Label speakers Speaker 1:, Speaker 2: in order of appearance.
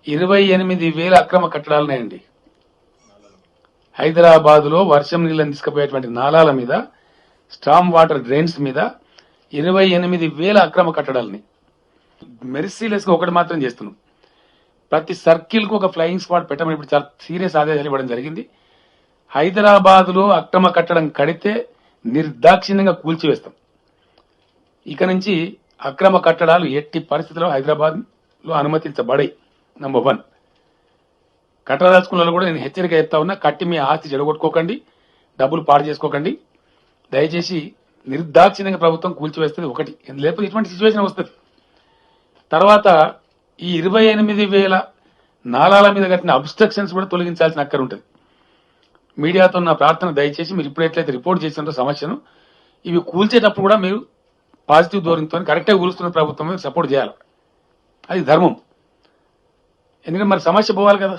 Speaker 1: 28,000 అక్రమ కట్టడాలున్నాయండి. హైదరాబాద్ లో వర్షం నీళ్ళని తీసుకుపోయేటువంటి నాలాల మీద, స్టామ్ వాటర్ డ్రైన్స్ మీద 28,000 అక్రమ కట్టడాలని మెర్సీలెస్ గా ఒకటి మాత్రం చేస్తున్నాం. ప్రతి సర్కిల్ కు ఒక ఫ్లయింగ్ స్క్వాడ్ పెట్టమని ఇప్పుడు చాలా సీరియస్ ఆదేశాలు ఇవ్వడం జరిగింది. హైదరాబాద్ లో అక్రమ కట్టడం కడితే నిర్దాక్షిణ్యంగా కూల్చివేస్తాం. ఇక నుంచి అక్రమ కట్టడాలు ఎట్టి పరిస్థితుల్లో హైదరాబాద్ లో అనుమతించబడాయి. నంబర్ 1. కట్టదలుచుకున్న కూడా నేను హెచ్చరిక చెప్తా ఉన్నా, కట్టి మీ ఆస్తి చెడగొట్టుకోకండి, డబ్బులు పాడు చేసుకోకండి. దయచేసి నిర్దాక్షిణ్యంగా ప్రభుత్వం కూల్చివేస్తుంది. ఒకటి, లేకపోతే ఇటువంటి సిచ్యువేషన్ వస్తుంది. తర్వాత ఈ 28,000 నాలాల మీద కట్టిన అబ్స్ట్రక్షన్స్ కూడా తొలగించాల్సిన అక్కర ఉంటుంది. మీడియాతో నా ప్రార్థన, దయచేసి మీరు ఇప్పుడు ఎట్లయితే రిపోర్ట్ చేసినారో సమస్యను, ఇవి కూల్చేటప్పుడు కూడా మీరు పాజిటివ్ ధోరణితో కరెక్ట్గా కూలుస్తున్న ప్రభుత్వం సపోర్ట్ చేయాలి. అది ధర్మం. ఎందుకంటే మరి సమస్య పోవాలి కదా.